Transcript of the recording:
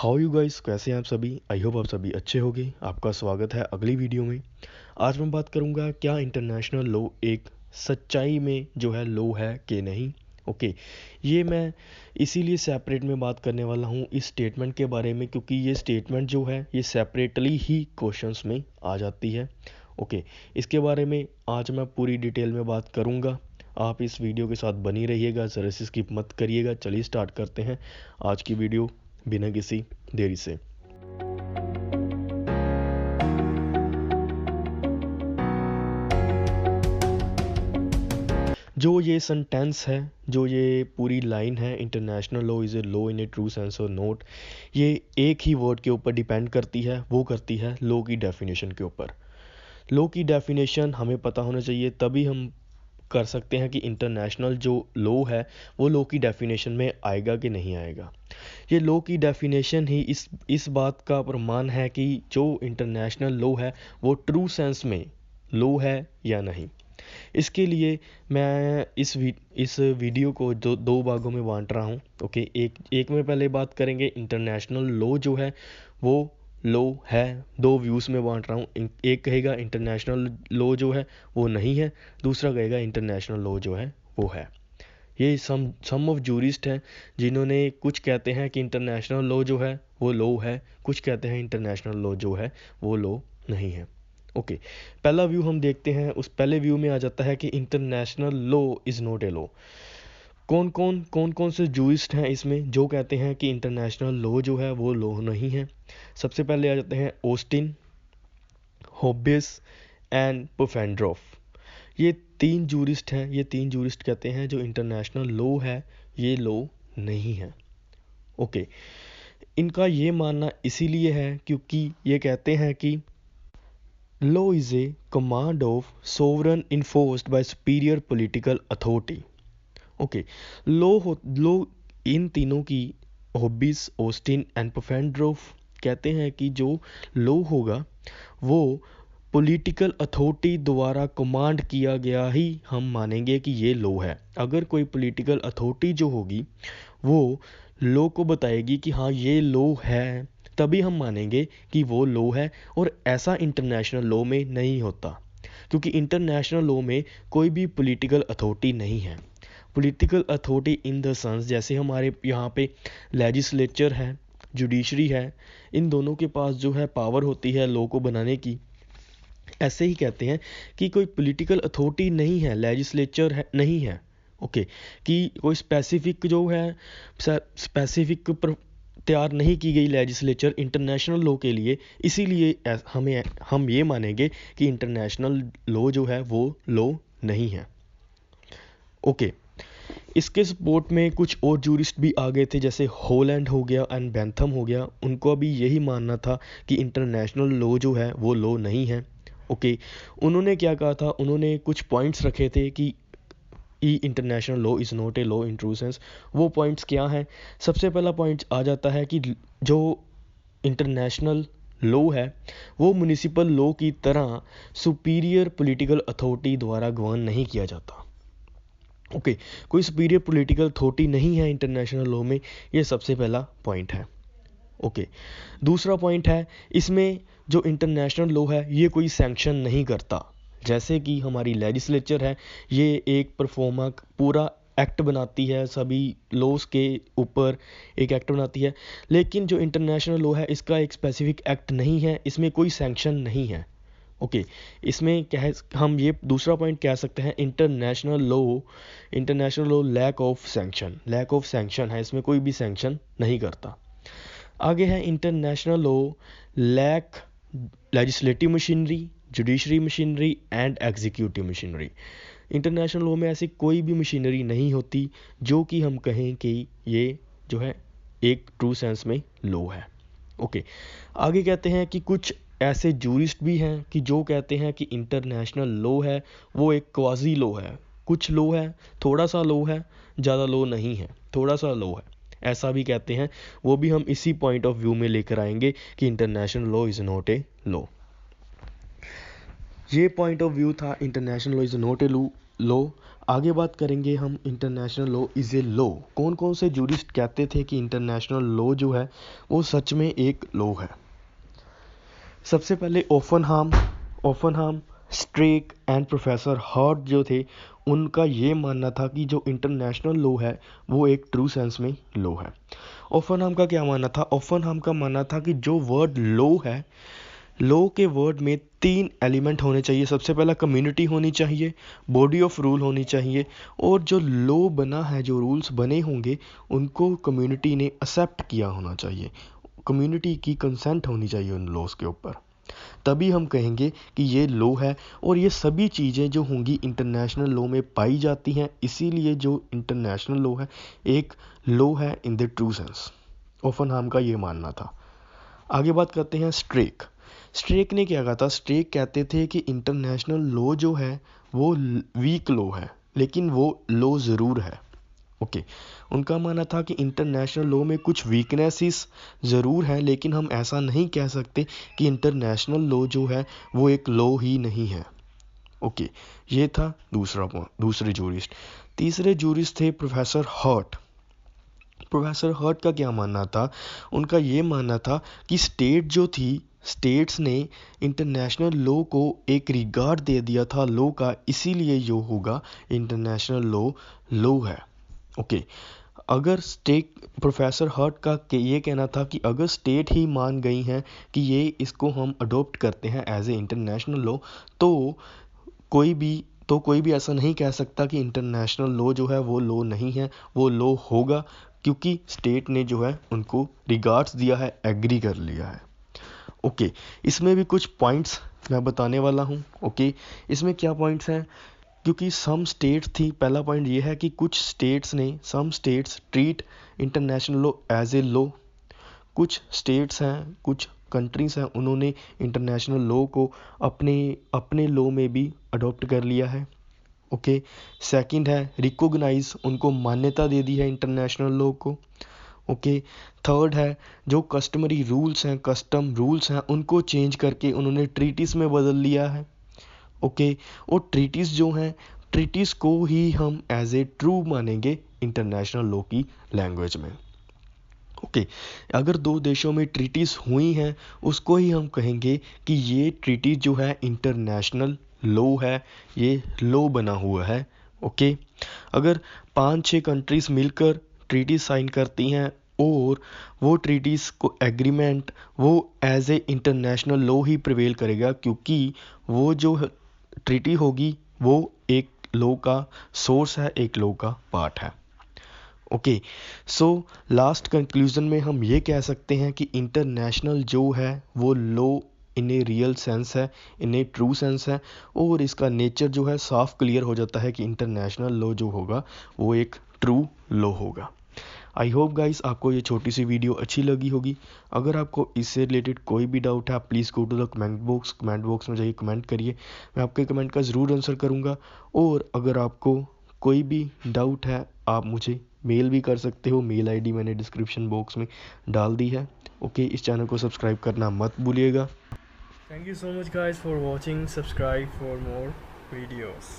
How you guys, कैसे हैं आप सभी। आई होप आप सभी अच्छे होंगे। आपका स्वागत है अगली वीडियो में। आज मैं बात करूंगा क्या इंटरनेशनल लॉ एक सच्चाई में जो है लॉ है कि नहीं। ओके, ये मैं इसीलिए सेपरेट में बात करने वाला हूँ इस स्टेटमेंट के बारे में, क्योंकि ये स्टेटमेंट जो है ये सेपरेटली ही क्वेश्चंस में आ जाती है। ओके, इसके बारे में आज मैं पूरी डिटेल में बात करूँगा। आप इस वीडियो के साथ बनी रहिएगा, ज़रा से स्किप मत करिएगा। चलिए स्टार्ट करते हैं आज की वीडियो बिना किसी देरी से। जो ये सेंटेंस है, जो ये पूरी लाइन है, international law is a law in A true sense और नोट, ये एक ही वर्ड के ऊपर डिपेंड करती है। वो करती है लॉ की डेफिनेशन के ऊपर। लॉ की डेफिनेशन हमें पता होना चाहिए, तभी हम कर सकते हैं कि इंटरनेशनल जो लॉ है वो लॉ की डेफिनेशन में आएगा कि नहीं आएगा। ये लॉ की डेफिनेशन ही इस बात का प्रमाण है कि जो इंटरनेशनल लॉ है वो ट्रू सेंस में लॉ है या नहीं। इसके लिए मैं इस वीडियो को दो भागों में बांट रहा हूँ। ओके, एक में पहले बात करेंगे इंटरनेशनल लॉ जो है वो लॉ है। दो व्यूज़ में बांट रहा हूँ। एक कहेगा इंटरनेशनल लॉ जो है वो नहीं है, दूसरा कहेगा इंटरनेशनल लॉ जो है वो है। ये सम ऑफ जूरिस्ट हैं जिन्होंने कुछ कहते हैं कि इंटरनेशनल लॉ जो है वो लॉ है, कुछ कहते हैं इंटरनेशनल लॉ जो है वो लॉ नहीं है। ओके, पहला व्यू हम देखते हैं। उस पहले व्यू में आ जाता है कि international law is not a law. कौन कौन से जूरिस्ट हैं इसमें जो कहते हैं कि इंटरनेशनल लॉ जो है वो लॉ नहीं है। सबसे पहले आ जाते हैं ऑस्टिन, हॉब्बिस एंड पुफेंड्रॉफ। ये तीन जूरिस्ट हैं। ये तीन जूरिस्ट कहते हैं जो इंटरनेशनल लॉ है ये लॉ नहीं है। ओके, इनका ये मानना इसीलिए है क्योंकि ये कहते हैं कि law is a command of sovereign enforced by superior political authority. Okay, law in तीनों की, हॉब्बिस, ऑस्टिन एंड पुफेंड्रॉफ, कहते हैं कि जो लॉ होगा वो पॉलिटिकल अथॉरिटी द्वारा कमांड किया गया ही हम मानेंगे कि ये लॉ है। अगर कोई पॉलिटिकल अथॉरिटी जो होगी वो लॉ को बताएगी कि हाँ ये लॉ है, तभी हम मानेंगे कि वो लॉ है। और ऐसा इंटरनेशनल लॉ में नहीं होता, क्योंकि इंटरनेशनल लॉ में कोई भी पॉलिटिकल अथॉरिटी नहीं है। Political authority in the sense जैसे हमारे यहाँ पे लेजिस्लेचर है, जुडिशरी है, इन दोनों के पास जो है पावर होती है लॉ को बनाने की। ऐसे ही कहते हैं कि कोई पॉलिटिकल अथॉरिटी नहीं है, लेजिस्लेचर है नहीं है। ओके, कि कोई स्पेसिफिक जो है स्पेसिफिक तैयार नहीं की गई लेजिस्लेचर इंटरनेशनल लॉ के लिए, इसीलिए हम ये मानेंगे कि इंटरनेशनल लॉ जो है वो लॉ नहीं है। ओके, इसके सपोर्ट में कुछ और जूरिस्ट भी आ गए थे, जैसे हॉलैंड हो गया एंड बेंथम हो गया। उनको भी यही मानना था कि इंटरनेशनल लॉ जो है वो लॉ नहीं है। ओके, उन्होंने क्या कहा था, उन्होंने कुछ पॉइंट्स रखे थे कि international law is not a law in true sense. वो पॉइंट्स क्या हैं? सबसे पहला पॉइंट आ जाता है कि जो इंटरनेशनल लॉ है वो म्युनिसिपल लॉ की तरह सुपीरियर पॉलिटिकल अथॉरिटी द्वारा गवर्न नहीं किया जाता। ओके, कोई सुपीरियर पॉलिटिकल अथॉरिटी नहीं है इंटरनेशनल लॉ में, ये सबसे पहला पॉइंट है। ओके, दूसरा पॉइंट है इसमें जो इंटरनेशनल लॉ है ये कोई सैंक्शन नहीं करता। जैसे कि हमारी लेजिस्लेचर है, ये एक परफॉर्मा पूरा एक्ट बनाती है, सभी लॉज के ऊपर एक एक्ट बनाती है। लेकिन जो इंटरनेशनल लॉ है इसका एक स्पेसिफिक एक्ट नहीं है, इसमें कोई सैंक्शन नहीं है। ओके, इसमें क्या है, हम ये दूसरा पॉइंट कह सकते हैं international law lack of sanction है, इसमें कोई भी सैंक्शन नहीं करता। आगे है international law lack legislative machinery, judiciary machinery and executive machinery. International law में ऐसी कोई भी मशीनरी नहीं होती जो कि हम कहें कि ये जो है एक ट्रू सेंस में लॉ है। ओके, आगे कहते हैं कि कुछ ऐसे जूरिस्ट भी हैं कि जो कहते हैं कि इंटरनेशनल लॉ है वो एक क्वाजी लॉ है। कुछ लॉ है, थोड़ा सा लॉ है, ज़्यादा लॉ नहीं है, थोड़ा सा लॉ है, ऐसा भी कहते हैं। वो भी हम इसी पॉइंट ऑफ व्यू में लेकर आएंगे कि international law is not a law. ये पॉइंट ऑफ व्यू था international law is not a law. आगे बात करेंगे हम international law is a law. कौन कौन से जूरिस्ट कहते थे कि इंटरनेशनल लॉ जो है वो सच में एक लॉ है। सबसे पहले ओफनहाम, स्ट्रेक एंड प्रोफेसर हार्ट जो थे, उनका ये मानना था कि जो इंटरनेशनल लॉ है वो एक ट्रू सेंस में लॉ है। ओफनहाम का क्या मानना था? ओफनहाम का मानना था कि जो वर्ड लॉ है, लॉ के वर्ड में 3 एलिमेंट होने चाहिए। सबसे पहला कम्युनिटी होनी चाहिए, बॉडी ऑफ रूल होनी चाहिए, और जो लॉ बना है, जो रूल्स बने होंगे उनको कम्युनिटी ने एक्सेप्ट किया होना चाहिए। कम्युनिटी की कंसेंट होनी चाहिए उन लॉज के ऊपर, तभी हम कहेंगे कि ये लॉ है। और ये सभी चीज़ें जो होंगी इंटरनेशनल लॉ में पाई जाती हैं, इसीलिए जो इंटरनेशनल लॉ है एक लॉ है इन द ट्रू सेंस। ओफनहाम का ये मानना था। आगे बात करते हैं स्ट्रेक ने क्या कहा था? स्ट्रेक कहते थे कि इंटरनेशनल लॉ जो है वो वीक लॉ है, लेकिन वो लॉ ज़रूर है। ओके, उनका मानना था कि इंटरनेशनल लॉ में कुछ वीकनेसेस ज़रूर हैं, लेकिन हम ऐसा नहीं कह सकते कि इंटरनेशनल लॉ जो है वो एक लॉ ही नहीं है। ओके, ये था दूसरे जूरिस्ट। तीसरे जूरिस्ट थे प्रोफेसर हर्ट। प्रोफेसर हर्ट का क्या मानना था? उनका ये मानना था कि स्टेट जो थी, स्टेट्स ने इंटरनेशनल लॉ को एक रिगार्ड दे दिया था लॉ का, इसीलिए जो होगा इंटरनेशनल लॉ है। ओके, अगर स्टेट, प्रोफेसर हर्ट का ये कहना था कि अगर स्टेट ही मान गई हैं कि ये इसको हम अडोप्ट करते हैं एज ए इंटरनेशनल लॉ, तो कोई भी ऐसा नहीं कह सकता कि इंटरनेशनल लॉ जो है वो लॉ नहीं है, वो लॉ होगा, क्योंकि स्टेट ने जो है उनको रिगार्ड्स दिया है, एग्री कर लिया है। ओके, इसमें भी कुछ पॉइंट्स मैं बताने वाला हूँ। ओके, इसमें क्या पॉइंट्स हैं? क्योंकि सम स्टेट्स थी, पहला पॉइंट ये है कि कुछ स्टेट्स ने, some states treat international law as a law. कुछ स्टेट्स हैं, कुछ कंट्रीज हैं, उन्होंने इंटरनेशनल लॉ को अपने अपने लॉ में भी अडॉप्ट कर लिया है। ओके, सेकंड है रिकॉग्नाइज, उनको मान्यता दे दी है इंटरनेशनल लॉ को। ओके, थर्ड है जो कस्टमरी रूल्स हैं, कस्टम रूल्स हैं, उनको चेंज करके उन्होंने ट्रीटीज में बदल लिया है। ओके, और ट्रीटीज जो हैं, ट्रीटीज को ही हम एज ए ट्रू मानेंगे इंटरनेशनल लॉ की लैंग्वेज में। ओके, अगर दो देशों में ट्रीटीज हुई हैं, उसको ही हम कहेंगे कि ये ट्रीटी जो है इंटरनेशनल लॉ है, ये लॉ बना हुआ है। ओके, अगर 5-6 कंट्रीज मिलकर ट्रीटी साइन करती हैं और वो ट्रीटीज को एग्रीमेंट, वो एज ए इंटरनेशनल लॉ ही प्रिवेल करेगा, क्योंकि वो जो ट्रीटी होगी वो एक लॉ का सोर्स है, एक लॉ का पार्ट है। ओके, सो लास्ट कंक्लूजन में हम ये कह सकते हैं कि इंटरनेशनल जो है वो law in a real sense है, इन ए ट्रू सेंस है, और इसका नेचर जो है साफ क्लियर हो जाता है कि इंटरनेशनल लॉ जो होगा वो एक ट्रू लॉ होगा। आई होप गाइस आपको ये छोटी सी वीडियो अच्छी लगी होगी। अगर आपको इससे रिलेटेड कोई भी डाउट है, आप please go to the comment box में जाइए, कमेंट करिए, मैं आपके कमेंट का ज़रूर आंसर करूँगा। और अगर आपको कोई भी डाउट है, आप मुझे मेल भी कर सकते हो, मेल आईडी मैंने डिस्क्रिप्शन बॉक्स में डाल दी है। ओके, इस चैनल को सब्सक्राइब करना मत भूलिएगा। Thank you so much guys for watching. Subscribe for more videos.